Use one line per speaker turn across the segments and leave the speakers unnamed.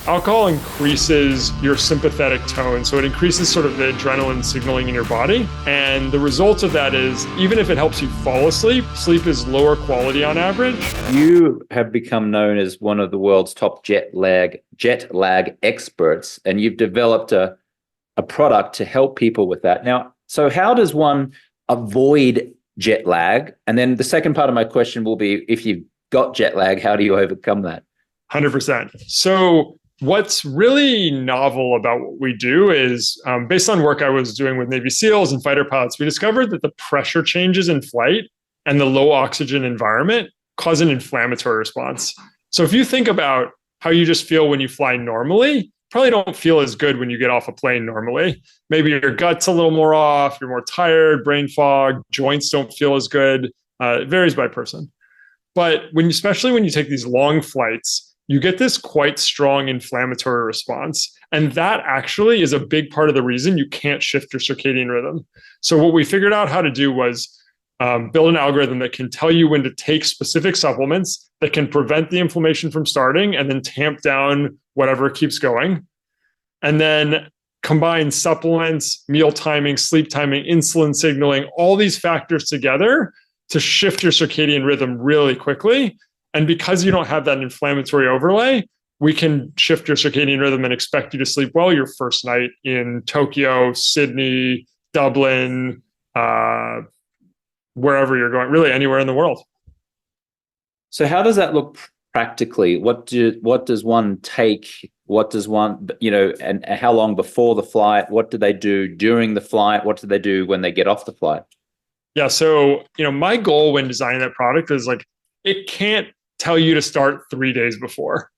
alcohol increases your sympathetic tone. So it increases sort of the adrenaline signaling in your body. And the result of that is, even if it helps you fall asleep, sleep is lower quality on average.
You have become known as one of the world's top jet lag experts, and you've developed a product to help people with that. Now, so how does one avoid jet lag? And then the second part of my question will be, if you've got jet lag, how do you overcome that?
100%. So what's really novel about what we do is, based on work I was doing with Navy SEALs and fighter pilots, we discovered that the pressure changes in flight and the low oxygen environment cause an inflammatory response. So if you think about how you just feel when you fly normally, probably don't feel as good when you get off a plane normally. Maybe your gut's a little more off, you're more tired, brain fog, joints don't feel as good. It varies by person. But especially when you take these long flights, you get this quite strong inflammatory response. And that actually is a big part of the reason you can't shift your circadian rhythm. So what we figured out how to do was build an algorithm that can tell you when to take specific supplements that can prevent the inflammation from starting and then tamp down whatever keeps going. And then combine supplements, meal timing, sleep timing, insulin signaling, all these factors together to shift your circadian rhythm really quickly. And because you don't have that inflammatory overlay, we can shift your circadian rhythm and expect you to sleep well your first night in Tokyo, Sydney, Dublin, wherever you're going, really anywhere in the world.
So how does that look practically? What does one take? What does one, and how long before the flight? What do they do during the flight? What do they do when they get off the flight?
Yeah. So, my goal when designing that product is it can't tell you to start 3 days before.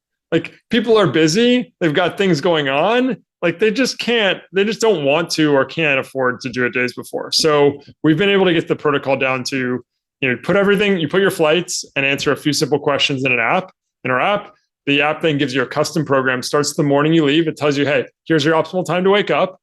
People are busy. They've got things going on. They just don't want to or can't afford to do it days before. So we've been able to get the protocol down to, you put your flights and answer a few simple questions in our app. The app then gives you a custom program, starts the morning you leave. It tells you, hey, here's your optimal time to wake up.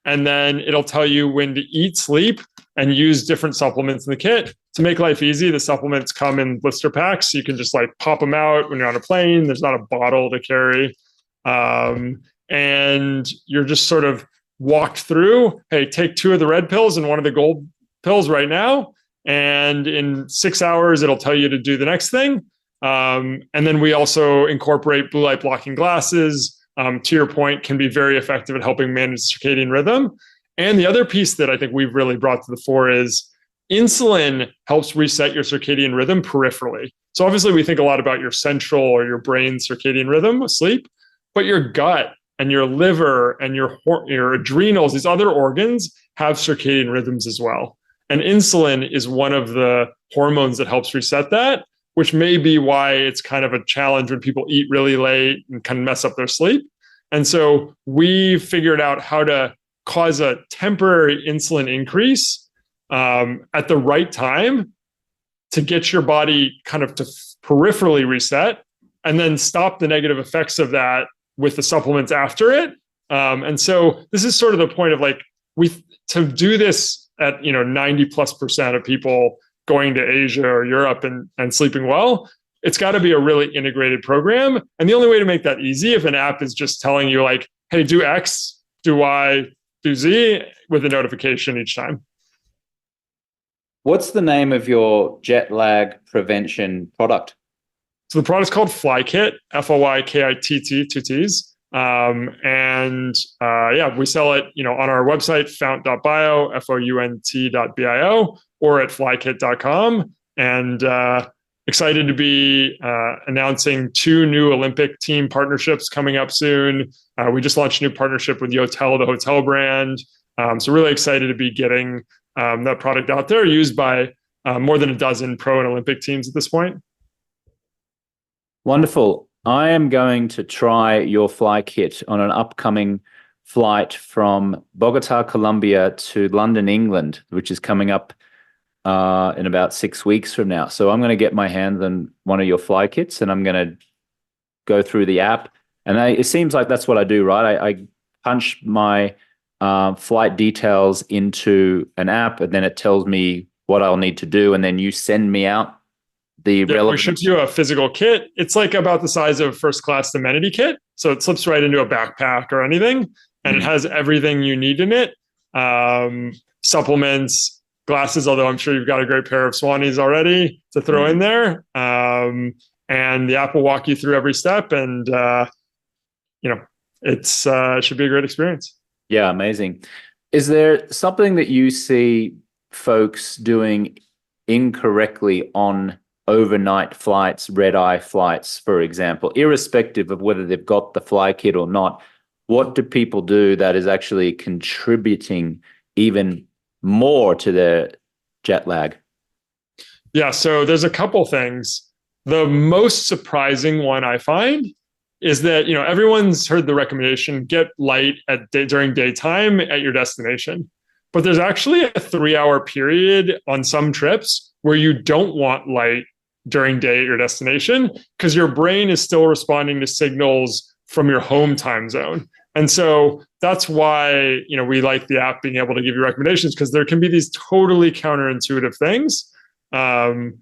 And then it'll tell you when to eat, sleep, and use different supplements in the kit. To make life easy, the supplements come in blister packs. So you can just pop them out when you're on a plane. There's not a bottle to carry. And you're just sort of walked through, hey, take 2 of the red pills and 1 of the gold pills right now. And in 6 hours, it'll tell you to do the next thing. And then we also incorporate blue light blocking glasses. To your point, can be very effective at helping manage circadian rhythm. And the other piece that I think we've really brought to the fore is insulin helps reset your circadian rhythm peripherally. So obviously we think a lot about your central or your brain circadian rhythm with sleep, but your gut and your liver and your adrenals, these other organs have circadian rhythms as well. And insulin is one of the hormones that helps reset that, which may be why it's kind of a challenge when people eat really late and kind of mess up their sleep. And so we figured out how to cause a temporary insulin increase at the right time to get your body kind of to peripherally reset, and then stop the negative effects of that with the supplements after it. And so this is sort of the point of to do this at 90+% of people going to Asia or Europe and sleeping well, it's got to be a really integrated program. And the only way to make that easy, if an app is just telling you hey, do X, do Y, do Z, with a notification each time.
What's the name of your jet lag prevention product?
So the product's called FlyKit, FLYKITT, 2 T's. We sell it, on our website, fount.bio, FOUNT.bio, or at flykit.com. And excited to be announcing 2 new Olympic team partnerships coming up soon. We just launched a new partnership with Yotel, the hotel brand. So really excited to be getting that product out there, used by more than a dozen pro and Olympic teams at this point.
Wonderful. I am going to try your FlyKit on an upcoming flight from Bogota, Colombia to London, England, which is coming up in about 6 weeks from now. So I'm going to get my hands on one of your FlyKits, and I'm going to go through the app. And it seems like that's what I do, right? I punch my flight details into an app, and then it tells me what I'll need to do, and then you send me out the relevant.
We ship you a physical kit. It's about the size of first class amenity kit. So it slips right into a backpack or anything, and it has everything you need in it. Supplements, glasses, although I'm sure you've got a great pair of Swannies already to throw in there. And the app will walk you through every step, and it should be a great experience.
Yeah, amazing. Is there something that you see folks doing incorrectly on overnight flights, red-eye flights, for example, irrespective of whether they've got the fly kit or not? What do people do that is actually contributing even more to their jet lag?
Yeah, so there's a couple things. The most surprising one I find is that, everyone's heard the recommendation, get light during daytime at your destination. But there's actually a 3-hour period on some trips where you don't want light during day at your destination because your brain is still responding to signals from your home time zone. And so that's why, we like the app being able to give you recommendations, because there can be these totally counterintuitive things. I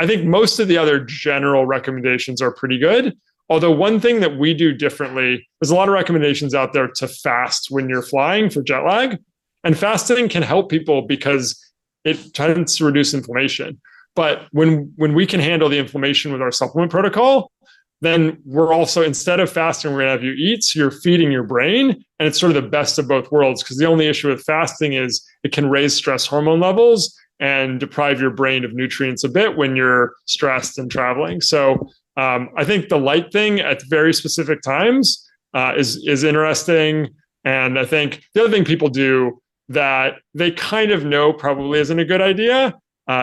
think most of the other general recommendations are pretty good. Although one thing that we do differently, there's a lot of recommendations out there to fast when you're flying for jet lag. And fasting can help people because it tends to reduce inflammation. But when we can handle the inflammation with our supplement protocol, then we're also, instead of fasting, we're going to have you eat. So you're feeding your brain. And it's sort of the best of both worlds, because the only issue with fasting is it can raise stress hormone levels and deprive your brain of nutrients a bit when you're stressed and traveling. So I think the light thing at very specific times is interesting. And I think the other thing people do that they kind of know probably isn't a good idea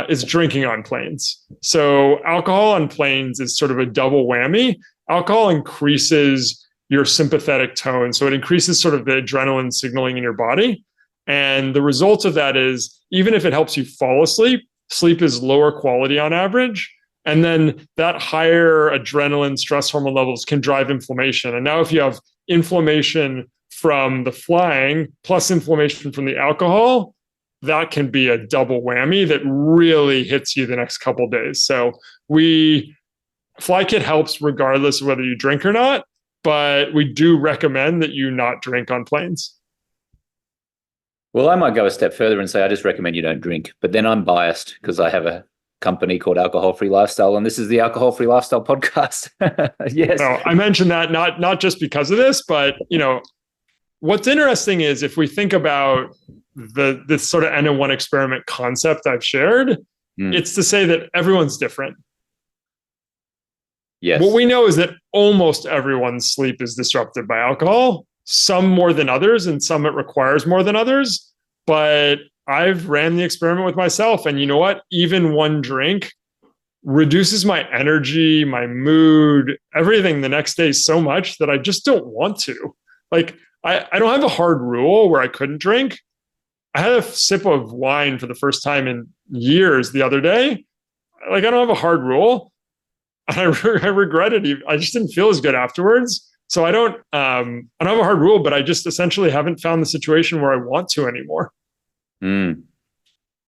is drinking on planes. So alcohol on planes is sort of a double whammy. Alcohol increases your sympathetic tone. So it increases sort of the adrenaline signaling in your body. And the result of that is, even if it helps you fall asleep, sleep is lower quality on average. And then that higher adrenaline stress hormone levels can drive inflammation. And now if you have inflammation from the flying plus inflammation from the alcohol, that can be a double whammy that really hits you the next couple of days. So fly kit helps regardless of whether you drink or not, but we do recommend that you not drink on planes.
Well, I might go a step further and say I just recommend you don't drink, but then I'm biased because I have a company called Alcohol Free Lifestyle, and this is the Alcohol Free Lifestyle podcast. Yes.
No, I mentioned that not just because of this, but what's interesting is if we think about this sort of N-1 experiment concept I've shared, it's to say that everyone's different.
Yes.
What we know is that almost everyone's sleep is disrupted by alcohol, some more than others, and some it requires more than others. But I've ran the experiment with myself, and you know what? Even one drink reduces my energy, my mood, everything the next day so much that I just don't want to. Like, I don't have a hard rule where I couldn't drink. I had a sip of wine for the first time in years the other day. Like, I don't have a hard rule. And I regret it. I just didn't feel as good afterwards. So I don't have a hard rule, but I just essentially haven't found the situation where I want to anymore.